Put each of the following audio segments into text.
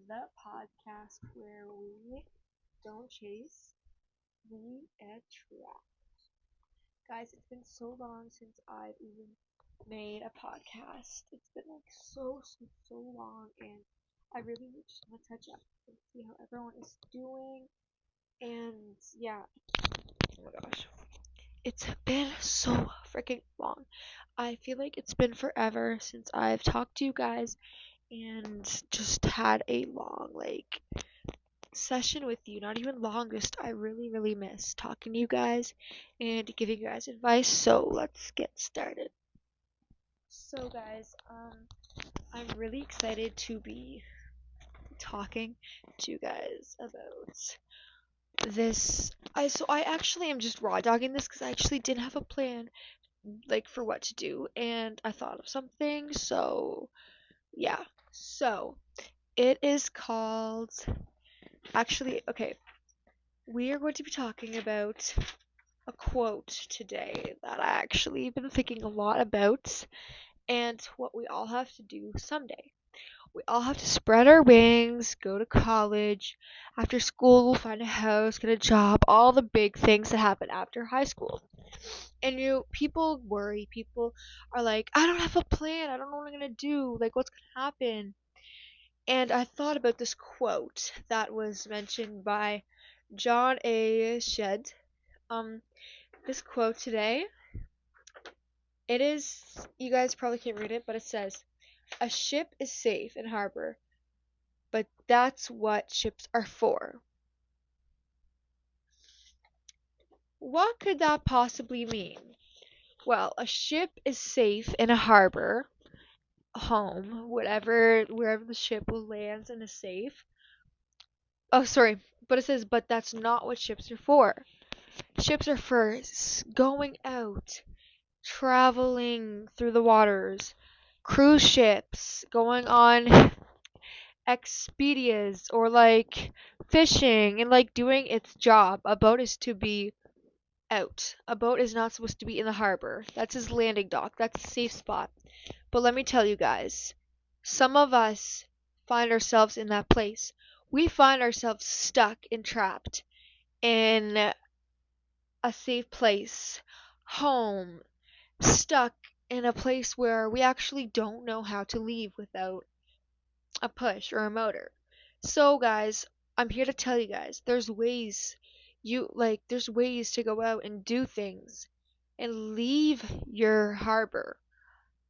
the podcast where we don't chase, we attract. Guys, it's been so long since I've even made a podcast. It's been like so long, and I really just want to touch up and see how everyone is doing. And yeah, oh my gosh, it's been so freaking long. I feel like it's been forever since I've talked to you guys and just had a long session with you. Not even long, just I really miss talking to you guys and giving you guys advice. So let's get started. So guys, I'm really excited to be talking to you guys about this. I actually am just raw dogging this because I actually didn't have a plan for what to do, and I thought of something. So yeah, so it is called. Actually, okay, we are going to be talking about a quote today that I actually been thinking a lot about and what we all have to do someday. We all have to spread our wings, go to college. After school, we'll find a house, get a job, all the big things that happen after high school. And people worry. People are like, I don't have a plan. I don't know what I'm gonna do. Like, what's gonna happen? And I thought about this quote that was mentioned by John A. Shedd. Um, this quote today, it is, you guys probably can't read it, but it says, a ship is safe in harbor, but that's what ships are for. What could that possibly mean? Well, a ship is safe in a harbor, home, wherever the ship lands and is safe. Oh, sorry, but it says, but that's not what ships are for. Ships are for going out, traveling through the waters, cruise ships, going on expedias or fishing and doing its job. A boat is to be out. A boat is not supposed to be in the harbor. That's his landing dock. That's a safe spot. But let me tell you guys, some of us find ourselves in that place. We find ourselves stuck and trapped in a safe place, home, stuck in a place where we actually don't know how to leave without a push or a motor. So guys, I'm here to tell you guys there's ways to go out and do things and leave your harbor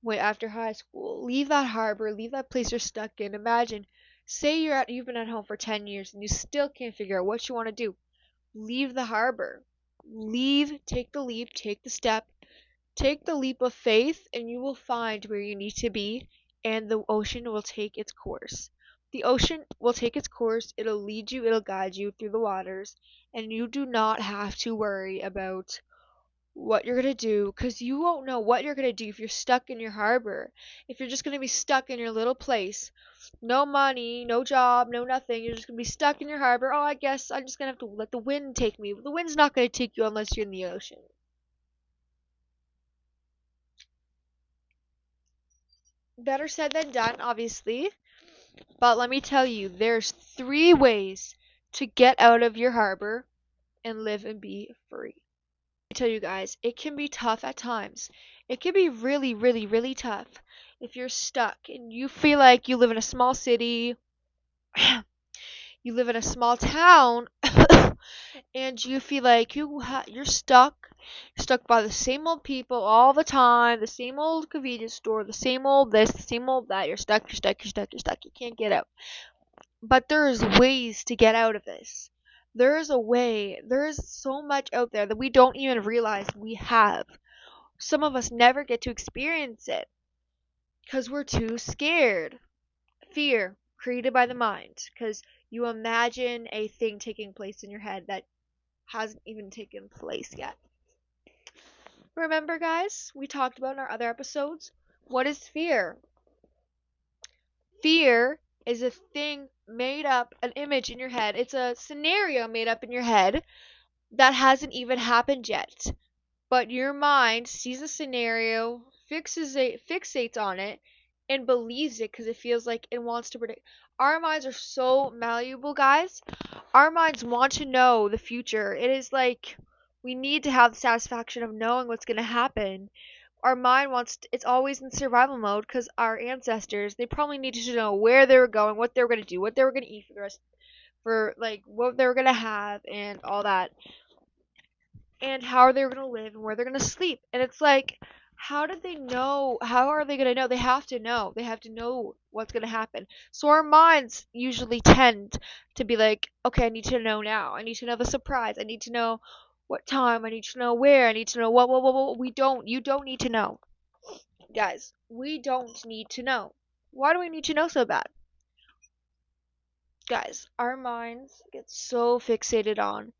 way after high school. Leave that harbor, leave that place you're stuck in. Imagine, say you've been at home for 10 years and you still can't figure out what you want to do. Leave the harbor. Leave, take the leap, take the step, take the leap of faith, and you will find where you need to be, and the ocean will take its course. The ocean will take its course, it'll lead you, it'll guide you through the waters, and you do not have to worry about what you're gonna do, because you won't know what you're gonna do if you're stuck in your harbor. If you're just gonna be stuck in your little place, no money, no job, no nothing, you're just gonna be stuck in your harbor. Oh, I guess I'm just gonna have to let the wind take me. But the wind's not gonna take you unless you're in the ocean. Better said than done, obviously. But let me tell you, there's three ways to get out of your harbor and live and be free. I tell you guys, it can be tough at times. It can be really tough if you're stuck and you feel like you live in a small city, you live in a small town, and you feel like you're stuck. You're stuck by the same old people all the time, the same old convenience store, the same old this, the same old that. You're stuck, you're stuck, you're stuck, you're stuck. You can't get out. But there's ways to get out of this. There is a way. There is so much out there that we don't even realize we have. Some of us never get to experience it because we're too scared. Fear created by the mind, because you imagine a thing taking place in your head that hasn't even taken place yet. Remember, guys, we talked about in our other episodes, what is fear? Fear is a thing made up, an image in your head. It's a scenario made up in your head that hasn't even happened yet. But your mind sees a scenario, fixates on it, and believes it because it feels like it wants to predict. Our minds are so malleable, guys. Our minds want to know the future. It is like we need to have the satisfaction of knowing what's going to happen. Our mind wants it's always in survival mode because our ancestors, they probably needed to know where they were going, what they were going to do, what they were going to eat for the rest, for like what they were going to have and all that, and how they're going to live and where they're going to sleep. And it's like, how did they know? How are they going to know? They have to know. They have to know what's going to happen. So our minds usually tend to be like, okay, I need to know now. I need to know the surprise. I need to know what time. I need to know where. I need to know what. We don't. You don't need to know. Guys, we don't need to know. Why do we need to know so bad? Guys, our minds get so fixated on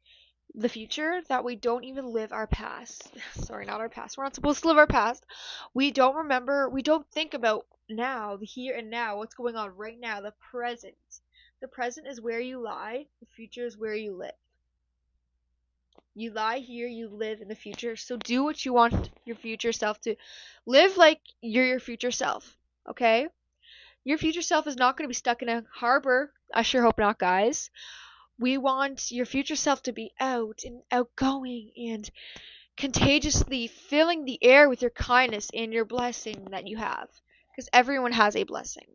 the future that we don't even live our past. Sorry, not our past. We're not supposed to live our past. We don't remember, we don't think about now, the here and now, what's going on right now, the present. The present is where you lie, the future is where you live. You lie here, you live in the future. So do what you want your future self to live like you're your future self, okay? Your future self is not going to be stuck in a harbor. I sure hope not, guys. We want your future self to be out and outgoing and contagiously filling the air with your kindness and your blessing that you have. Because everyone has a blessing.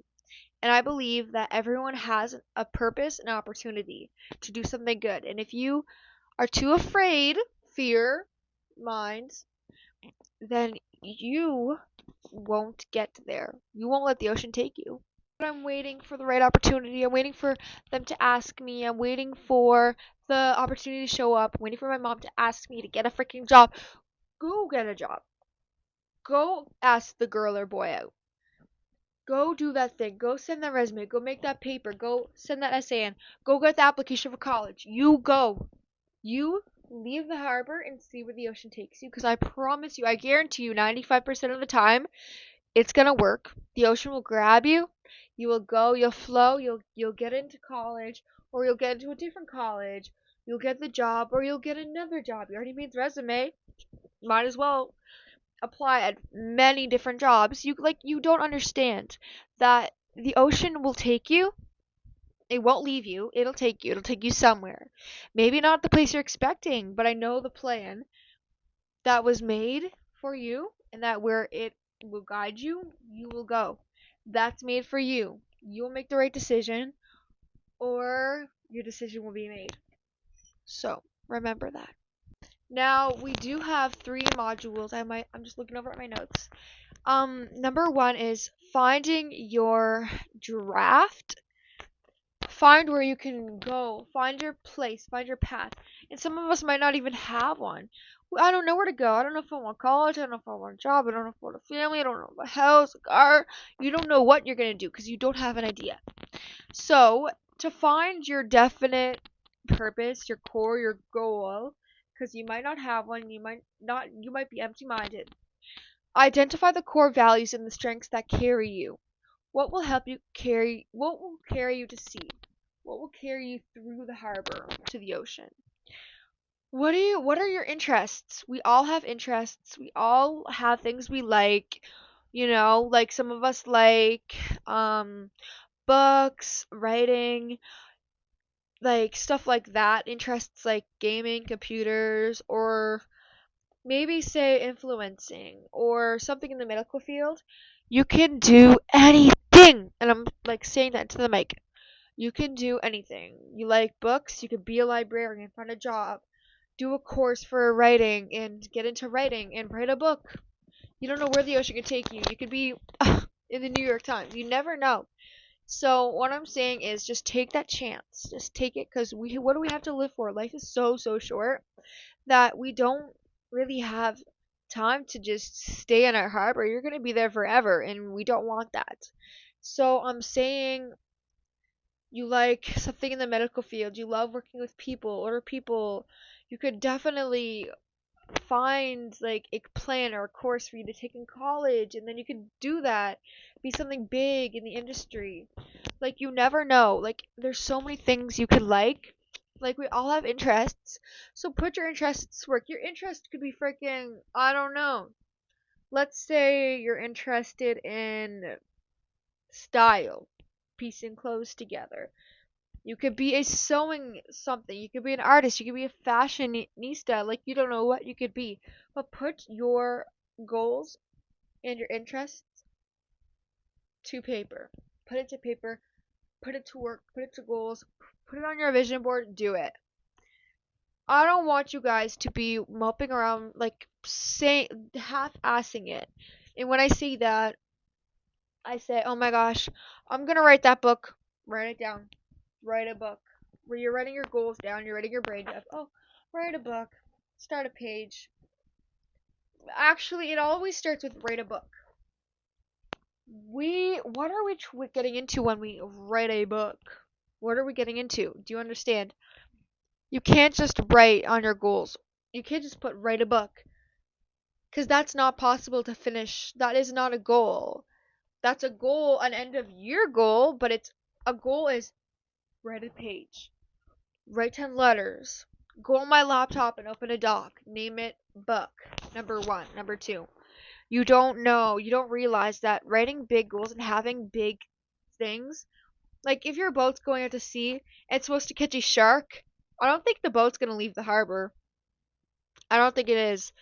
And I believe that everyone has a purpose and opportunity to do something good. And if you are too afraid, fear, minds, then you won't get there. You won't let the ocean take you. I'm waiting for the right opportunity. I'm waiting for them to ask me. I'm waiting for the opportunity to show up. I'm waiting for my mom to ask me to get a freaking job. Go get a job. Go ask the girl or boy out. Go do that thing. Go send that resume. Go make that paper. Go send that essay in. Go get the application for college. You go. You leave the harbor and see where the ocean takes you. Because I promise you, I guarantee you, 95% of the time, it's gonna work. The ocean will grab you. You will go. You'll flow. You'll get into college, or you'll get into a different college. You'll get the job, or you'll get another job. You already made the resume. Might as well apply at many different jobs. You don't understand that the ocean will take you. It won't leave you. It'll take you. It'll take you somewhere. Maybe not the place you're expecting, but I know the plan that was made for you and that where it will guide you, you will go. That's made for you. You will make the right decision or your decision will be made. So, remember that. Now, we do have 3 modules. I'm just looking over at my notes. Number 1 is finding your draft. Find where you can go. Find your place. Find your path. And some of us might not even have one. I don't know where to go. I don't know if I want college. I don't know if I want a job. I don't know if I want a family. I don't know a house, a car. You don't know what you're going to do because you don't have an idea. So, to find your definite purpose, your core, your goal, because you might not have one, you might be empty-minded. Identify the core values and the strengths that carry you. What will carry you to sea? What will carry you through the harbor to the ocean? What are your interests? We all have interests. We all have things we like. Like some of us like books, writing, like stuff like that. Interests like gaming, computers, or maybe say influencing or something in the medical field. You can do anything. And I'm like saying that to the mic. You can do anything. You like books, you could be a librarian, find a job, do a course for writing and get into writing and write a book. You don't know where the ocean could take you. You could be in the New York Times. You never know. So what I'm saying is just take that chance. Just take it because what do we have to live for? Life is so, so short that we don't really have time to just stay in our harbor. You're going to be there forever and we don't want that. So I'm saying you like something in the medical field, you love working with people, older people, you could definitely find like a plan or a course for you to take in college and then you could do that. Be something big in the industry. Like you never know. Like there's so many things you could like. Like we all have interests. So put your interests to work. Your interest could be freaking I don't know. Let's say you're interested in style, piecing clothes together. You could be a sewing something. You could be an artist. You could be a fashionista. Like, you don't know what you could be. But put your goals and your interests to paper. Put it to paper. Put it to work. Put it to goals. Put it on your vision board. Do it. I don't want you guys to be moping around, like, saying, half-assing it. And when I say that, I say, oh my gosh, I'm gonna write that book. Write it down. Write a book. Where you're writing your goals down, you're writing your brain up. Oh, write a book. Start a page. Actually, it always starts with write a book. What are we getting into when we write a book? What are we getting into? Do you understand? You can't just write on your goals. You can't just put write a book. Because that's not possible to finish. That is not a goal. That's a goal, an end of year goal, but a goal is write a page. Write 10 letters. Go on my laptop and open a doc. Name it book. Number 1. Number 2. You don't know. You don't realize that writing big goals and having big things, like if your boat's going out to sea and it's supposed to catch a shark, I don't think the boat's going to leave the harbor. I don't think it is.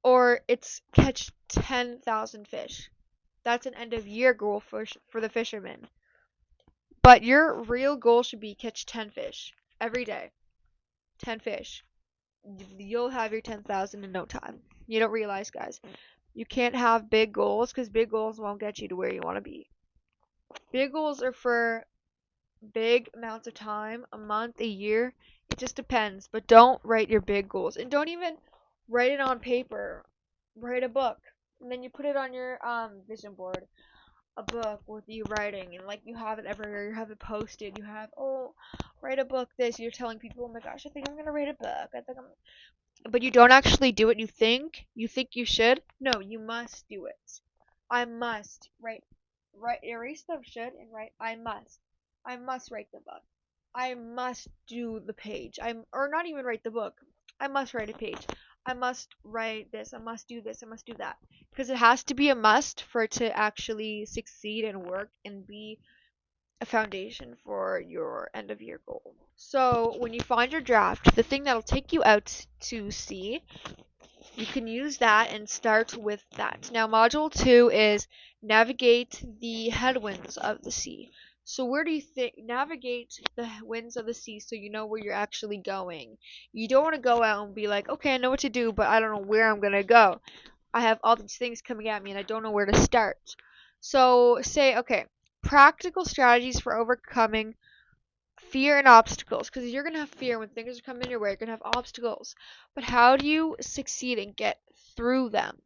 Or it's catch 10,000 fish. That's an end of year goal for the fishermen. But your real goal should be catch 10 fish every day. 10 fish. You'll have your 10,000 in no time. You don't realize, guys. You can't have big goals because big goals won't get you to where you want to be. Big goals are for big amounts of time, a month, a year. It just depends. But don't write your big goals. And don't even write it on paper. Write a book. And then you put it on your vision board. A book with you writing, and like you have it everywhere, you have it posted, you have, oh, write a book, this, you're telling people, oh my gosh, I think I'm gonna write a book, but you don't actually do it. You think you should. No, you must do it. I must write erase the should and write I must write the book. I must do the page. Or not even write the book. I must write a page. I must write this. I must do this. I must do that. Because it has to be a must for it to actually succeed and work and be a foundation for your end of year goal. So when you find your draft, the thing that'll take you out to sea, you can use that and start with that. Now, module 2 is navigate the headwinds of the sea. So where do you think navigate the winds of the sea so you know where you're actually going? You don't want to go out and be like, okay, I know what to do, but I don't know where I'm going to go. I have all these things coming at me and I don't know where to start. So say, okay, practical strategies for overcoming fear and obstacles, because you're going to have fear when things are coming your way. You're going to have obstacles. But how do you succeed and get through them?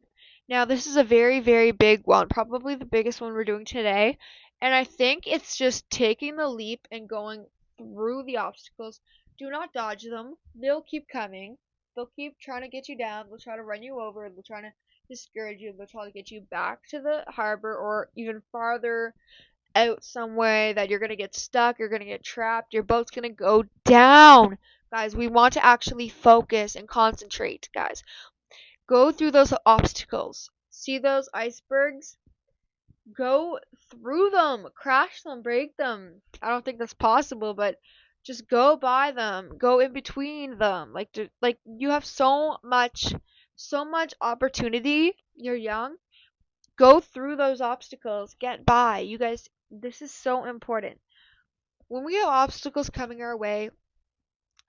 Now, this is a very, very big one, probably the biggest one we're doing today. And I think it's just taking the leap and going through the obstacles. Do not dodge them. They'll keep coming. They'll keep trying to get you down. They'll try to run you over. They'll try to discourage you. They'll try to get you back to the harbor or even farther out some way that you're going to get stuck, you're going to get trapped, your boat's going to go down. Guys, we want to actually focus and concentrate, guys. Go through those obstacles. See those icebergs? Go through them. Crash them, break them. I don't think that's possible, but just go by them. Go in between them. Like you have so much opportunity. You're young. Go through those obstacles. Get by. You guys, this is so important. When we have obstacles coming our way,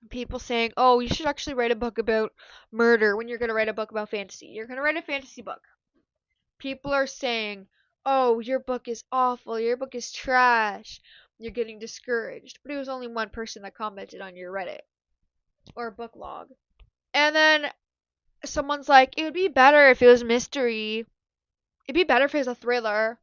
people saying, oh, you should actually write a book about murder when you're going to write a book about fantasy. You're going to write a fantasy book. People are saying, oh, your book is awful. Your book is trash. You're getting discouraged. But it was only one person that commented on your Reddit or book log. And then someone's like, it would be better if it was mystery. It'd be better if it was a thriller.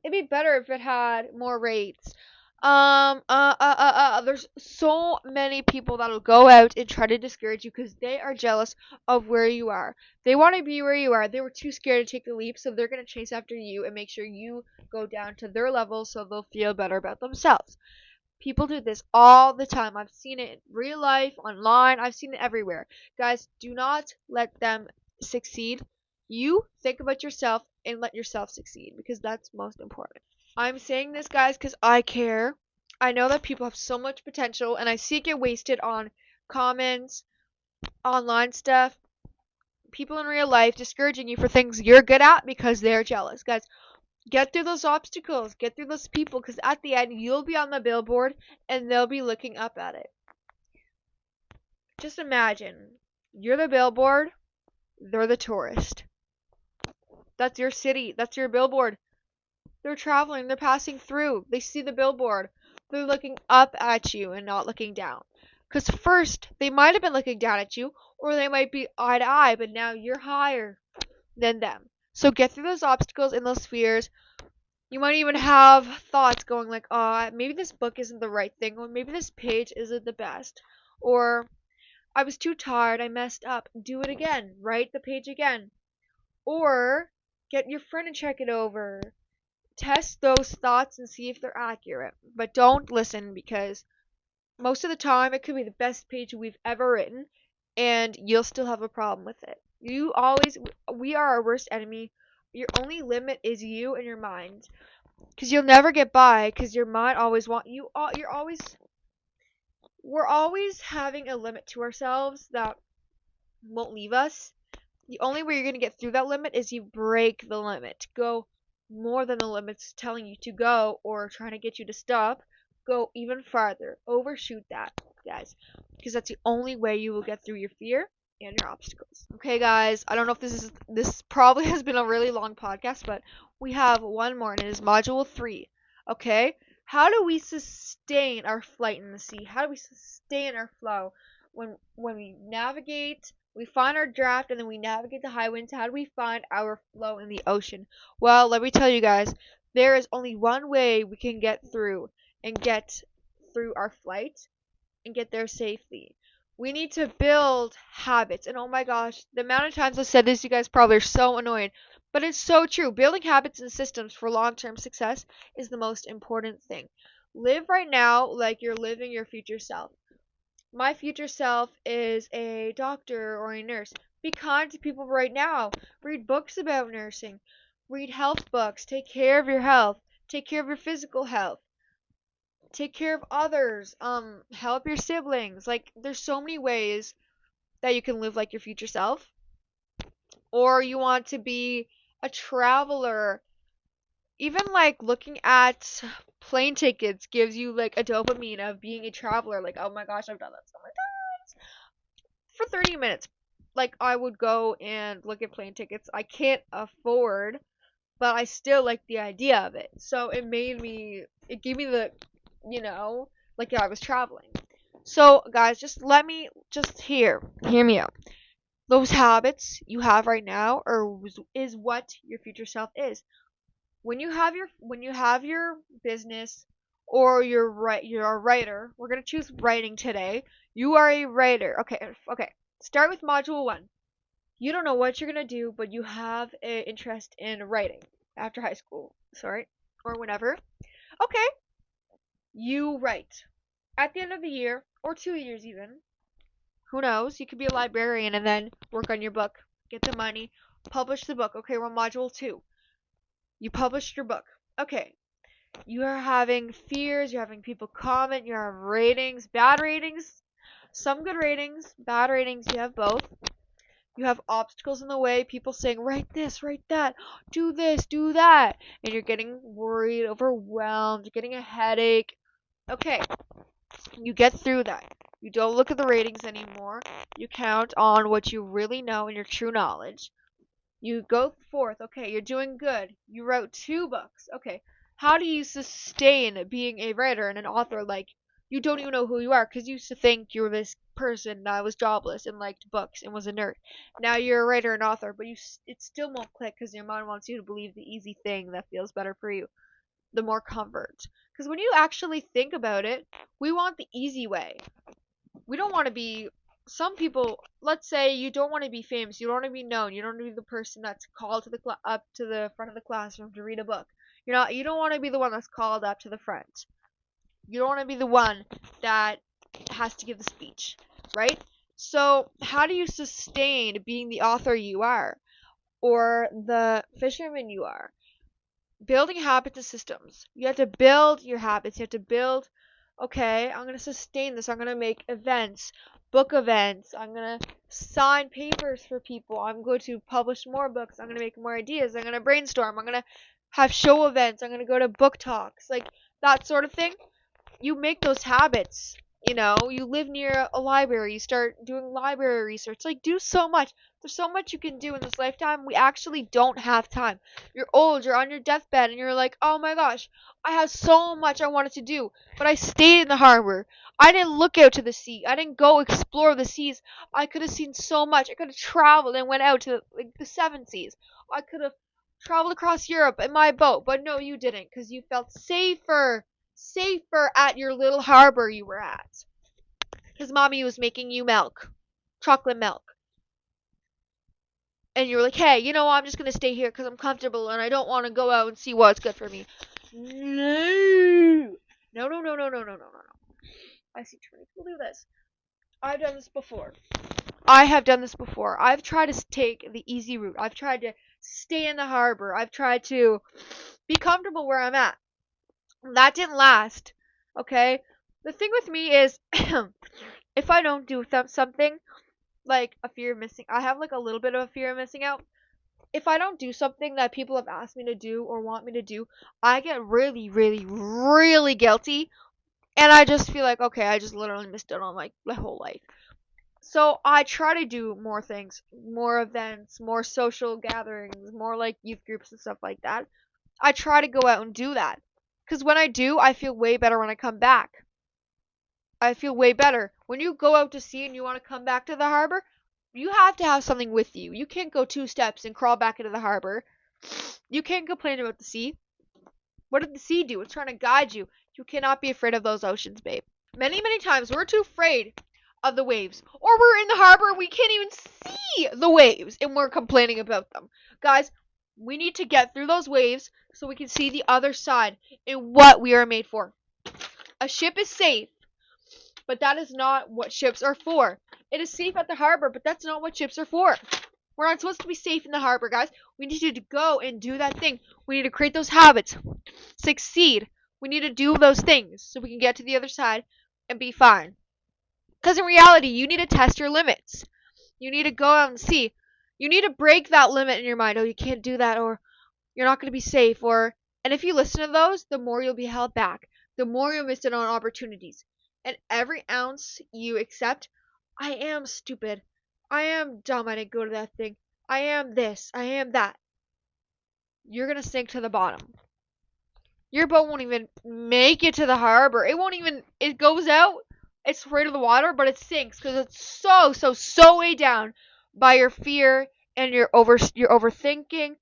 It'd be better if it had more rates. There's so many people that'll go out and try to discourage you because they are jealous of where you are. They want to be where you are. They were too scared to take the leap, so they're going to chase after you and make sure you go down to their level so they'll feel better about themselves. People do this all the time. I've seen it in real life, online. I've seen it everywhere. Guys, do not let them succeed. You think about yourself and let yourself succeed because that's most important. I'm saying this, guys, because I care. I know that people have so much potential, and I see it get wasted on comments, online stuff, people in real life discouraging you for things you're good at because they're jealous. Guys, get through those obstacles, get through those people, because at the end, you'll be on the billboard and they'll be looking up at it. Just imagine you're the billboard, they're the tourist. That's your city, that's your billboard. They're traveling, they're passing through, they see the billboard. They're looking up at you and not looking down. Because first, they might have been looking down at you, or they might be eye to eye, but now you're higher than them. So get through those obstacles and those fears. You might even have thoughts going like, maybe this book isn't the right thing, or maybe this page isn't the best, or I was too tired, I messed up. Do it again, write the page again. Or get your friend to check it over. Test those thoughts and see if they're accurate. But don't listen, because most of the time it could be the best page we've ever written and you'll still have a problem with it. We are our worst enemy. Your only limit is you and your mind. Because you'll never get by, because your mind always we're always having a limit to ourselves that won't leave us. The only way you're going to get through that limit is you break the limit. Go more than the limit's telling you to go or trying to get you to stop. Go even farther. Overshoot that, guys. Because that's the only way you will get through your fear and your obstacles. Okay, guys, I don't know if this probably has been a really long podcast, but we have one more, and it is module 3. Okay? How do we sustain our flight in the sea? How do we sustain our flow when we navigate, we find our draft, and then we navigate the high winds? How do we find our flow in the ocean? Well, let me tell you guys, there is only one way we can get through our flight and get there safely. We need to build habits. And oh my gosh, the amount of times I've said this, you guys probably are so annoyed. But it's so true. Building habits and systems for long term success is the most important thing. Live right now like you're living your future self. My future self is a doctor or a nurse. Be kind to people right now. Read books about nursing. Read health books. Take care of your health. Take care of your physical health. Take care of others. Help your siblings. Like, there's so many ways that you can live like your future self. Or you want to be a traveler. Even like looking at plane tickets gives you like a dopamine of being a traveler. Like, oh my gosh, I've done that so many times. For 30 minutes, like, I would go and look at plane tickets I can't afford, but I still like the idea of it. So it gave me the, like I was traveling. So guys, just hear me out. Those habits you have right now is what your future self is. When you have your business, or you're a writer. We're gonna choose writing today. You are a writer. Okay. Start with module 1. You don't know what you're gonna do, but you have an interest in writing after high school. Sorry, or whenever. Okay, you write. At the end of the year, or 2 years even, who knows? You could be a librarian and then work on your book, get the money, publish the book. Okay, we're on module 2. You published your book. Okay, you are having fears, you're having people comment, you have ratings, bad ratings, some good ratings, bad ratings, you have both. You have obstacles in the way, people saying, write this, write that, do this, do that, and you're getting worried, overwhelmed, you're getting a headache. Okay, you get through that. You don't look at the ratings anymore. You count on what you really know and your true knowledge. You go forth. Okay, you're doing good. You wrote 2 books. Okay, how do you sustain being a writer and an author? Like, you don't even know who you are because you used to think you were this person that was jobless and liked books and was a nerd. Now you're a writer and author, but it still won't click because your mind wants you to believe the easy thing that feels better for you, the more comfort. Because when you actually think about it, we want the easy way. We don't want to be, some people, let's say you don't want to be famous, you don't want to be known, you don't want to be the person that's called to up to the front of the classroom to read a book. You don't want to be the one that's called up to the front. You don't want to be the one that has to give the speech, right? So how do you sustain being the author you are, or the fisherman you are? building habits and systems. You have to build your habits. You have to build, okay, I'm going to sustain this. I'm going to make events, book events. I'm going to sign papers for people. I'm going to publish more books. I'm going to make more ideas. I'm going to brainstorm. I'm going to have show events. I'm going to go to book talks. Like that sort of thing. You make those habits. You live near a library, you start doing library research. Like, do so much. There's so much you can do in this lifetime. We actually don't have time. You're old, you're on your deathbed, and you're like, oh my gosh, I have so much I wanted to do, but I stayed in the harbor. I didn't look out to the sea. I didn't go explore the seas. I could have seen so much. I could have traveled and went out to like the seven seas. I could have traveled across Europe in my boat, but no, you didn't, because you felt safer at your little harbor you were at. Because mommy was making you milk. Chocolate milk. And you were like, hey, I'm just going to stay here because I'm comfortable and I don't want to go out and see what's good for me. No. No, no, no, no, no, no, no, no. I see too many people do this. I've done this before. I've tried to take the easy route. I've tried to stay in the harbor. I've tried to be comfortable where I'm at. That didn't last. Okay? The thing with me is, if I don't do something, like a fear of missing, I have like a little bit of a fear of missing out. If I don't do something that people have asked me to do or want me to do, I get really, really, really guilty. And I just feel like, okay, I just literally missed out on like my whole life. So I try to do more things, more events, more social gatherings, more like youth groups and stuff like that. I try to go out and do that. Because when I do, I feel way better when I come back. I feel way better. When you go out to sea and you want to come back to the harbor, you have to have something with you. You can't go 2 steps and crawl back into the harbor. You can't complain about the sea. What did the sea do? It's trying to guide you. You cannot be afraid of those oceans, babe. Many, many times we're too afraid of the waves. Or we're in the harbor and we can't even see the waves and we're complaining about them. Guys, we need to get through those waves so we can see the other side and what we are made for. A ship is safe, but that is not what ships are for. It is safe at the harbor, but that's not what ships are for. We're not supposed to be safe in the harbor, guys. We need to go and do that thing. We need to create those habits. Succeed. We need to do those things so we can get to the other side and be fine. Because in reality, you need to test your limits. You need to go out and see. You need to break that limit in your mind. Oh, you can't do that, or you're not going to be safe, and if you listen to those, the more you'll be held back. The more you'll miss out on opportunities. And every ounce you accept, I am stupid. I am dumb. I didn't go to that thing. I am this. I am that. You're going to sink to the bottom. Your boat won't even make it to the harbor. It goes out. It's afraid of the water, but it sinks because it's so way down by your fear and your overthinking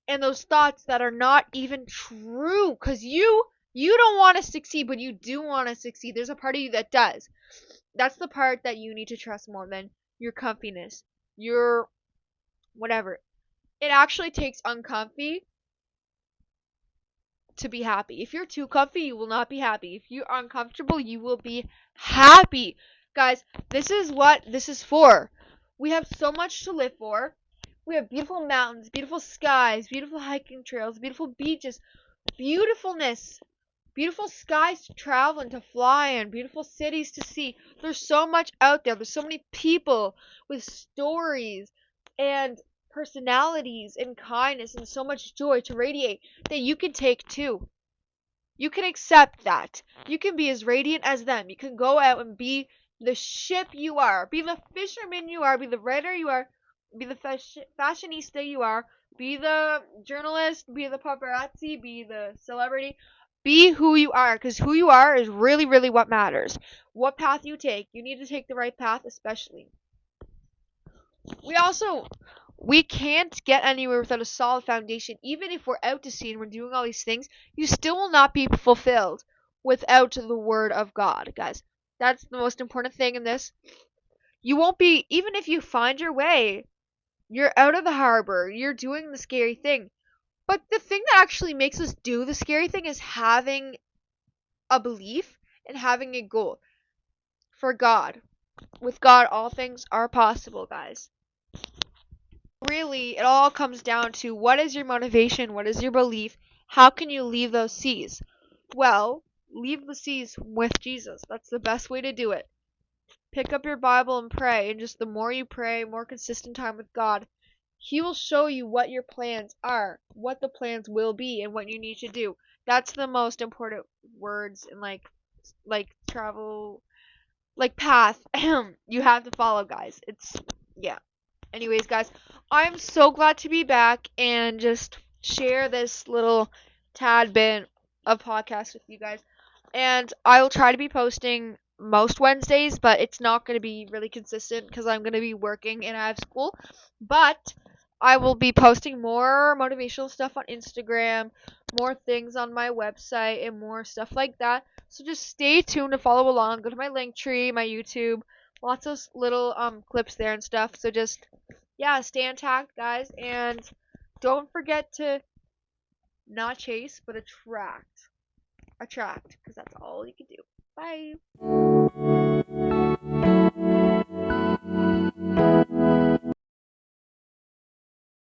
and those thoughts that are not even true. Because you don't want to succeed, but you do want to succeed. There's a part of you that does. That's the part that you need to trust more than your comfiness, your whatever. It actually takes uncomfy to be happy. If you're too comfy, you will not be happy. If you're uncomfortable, you will be happy. Guys, this is what this is for. We have so much to live for. We have beautiful mountains, beautiful skies, beautiful hiking trails, beautiful beaches, beautifulness, beautiful skies to travel and to fly in, beautiful cities to see. There's so much out there. There's so many people with stories and personalities and kindness and so much joy to radiate that you can take too. You can accept that. You can be as radiant as them. You can go out and be the ship you are. Be the fisherman you are. Be the writer you are. Be the fashionista you are. Be the journalist. Be the paparazzi. Be the celebrity. Be who you are, because who you are is really, really what matters. What path you take. You need to take the right path, especially. We can't get anywhere without a solid foundation. Even if we're out to sea and we're doing all these things, you still will not be fulfilled without the word of God, guys. That's the most important thing in this. You won't be, even if you find your way, you're out of the harbor, you're doing the scary thing. But the thing that actually makes us do the scary thing is having a belief and having a goal for God. With God, all things are possible, guys. Really, it all comes down to what is your motivation, what is your belief, How can you leave those C's? Well, leave the C's with Jesus. That's the best way to do it. Pick up your Bible and pray, and just the more you pray, more consistent time with God, He will show you what your plans are, what the plans will be, and what you need to do. That's the most important words in travel, path you have to follow, guys. It's yeah. Anyways, guys, I'm so glad to be back and just share this little tad bit of podcast with you guys. And I will try to be posting most Wednesdays, but it's not going to be really consistent because I'm going to be working and I have school. But I will be posting more motivational stuff on Instagram, more things on my website, and more stuff like that. So just stay tuned to follow along. Go to my Linktree, my YouTube, lots of little clips there and stuff. So just stay intact, guys, and don't forget to not chase, but attract, because that's all you can do. Bye.